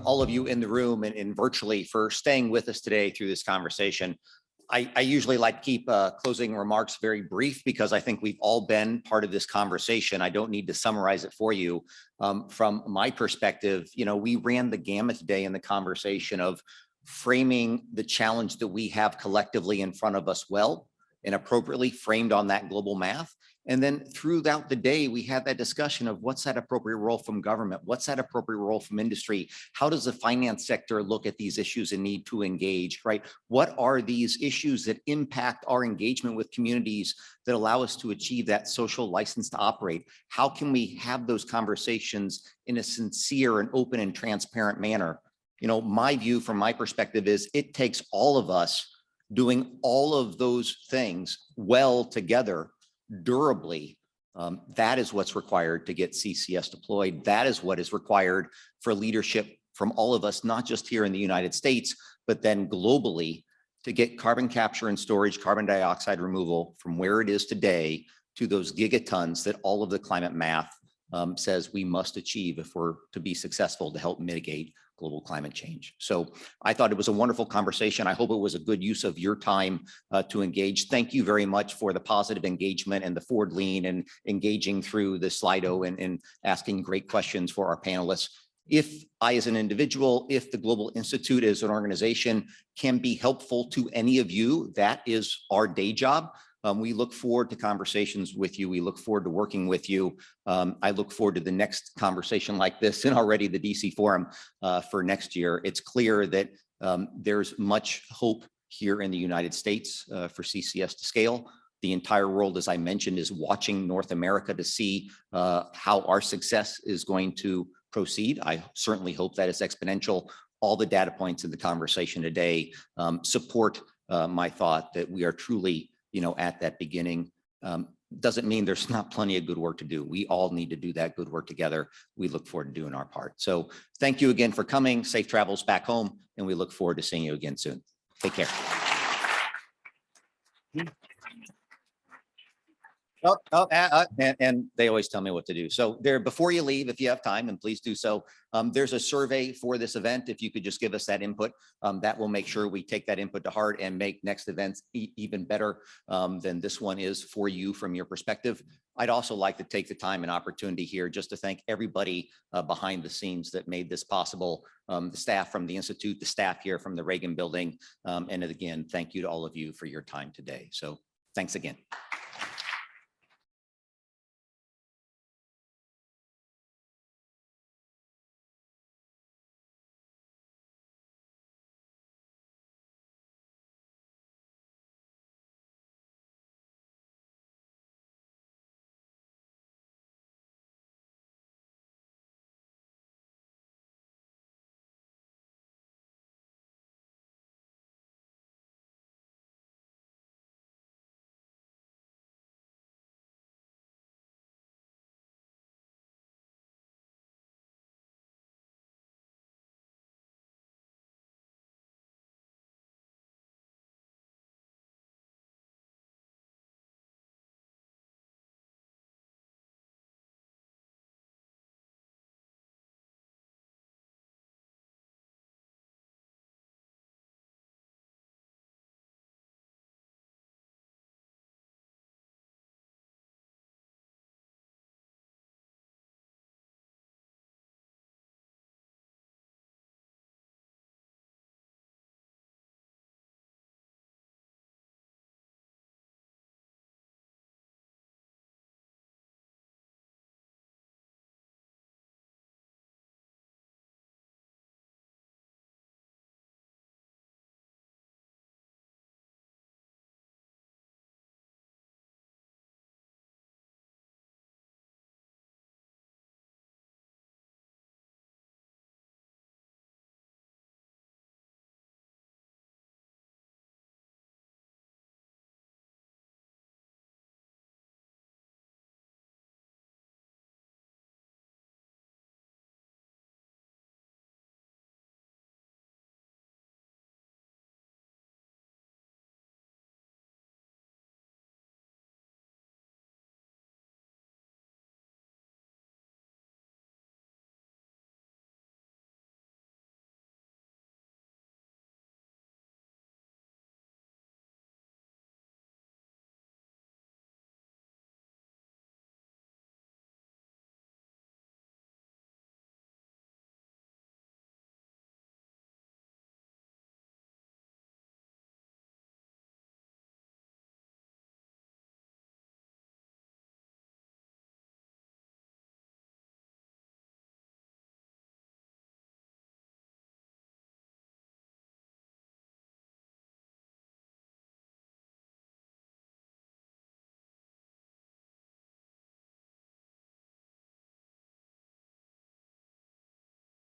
all of you in the room and virtually for staying with us today through this conversation. I usually like to keep closing remarks very brief because I think we've all been part of this conversation. I don't need to summarize it for you. From my perspective, we ran the gamut today in the conversation of framing the challenge that we have collectively in front of us well and appropriately framed on that global math. And then throughout the day, we had that discussion of what's that appropriate role from government? What's that appropriate role from industry? How does the finance sector look at these issues and need to engage, right? What are these issues that impact our engagement with communities that allow us to achieve that social license to operate? How can we have those conversations in a sincere and open and transparent manner? My view from my perspective is it takes all of us doing all of those things well together, durably. That is what's required to get CCS deployed. That is what is required for leadership from all of us, not just here in the United States, but then globally to get carbon capture and storage, carbon dioxide removal from where it is today to those gigatons that all of the climate math says we must achieve if we're to be successful to help mitigate global climate change. So I thought it was a wonderful conversation. I hope it was a good use of your time to engage. Thank you very much for the positive engagement and the forward lean and engaging through the Slido and asking great questions for our panelists. If I, as an individual, if the Global Institute as an organization can be helpful to any of you, that is our day job. We look forward to conversations with you. We look forward to working with you. I look forward to the next conversation like this and already the DC Forum for next year. It's clear that there's much hope here in the United States for CCS to scale. The entire world, as I mentioned, is watching North America to see how our success is going to proceed. I certainly hope that is exponential. All the data points in the conversation today support my thought that we are truly at that beginning. Doesn't mean there's not plenty of good work to do. We all need to do that good work together. We look forward to doing our part. So thank you again for coming. Safe travels back home, and we look forward to seeing you again soon. Take care. And they always tell me what to do. So there, before you leave, if you have time, and please do so, there's a survey for this event. If you could just give us that input, that will make sure we take that input to heart and make next events even better than this one is for you from your perspective. I'd also like to take the time and opportunity here just to thank everybody behind the scenes that made this possible. The staff from the Institute, the staff here from the Reagan Building. And again, thank you to all of you for your time today. So thanks again.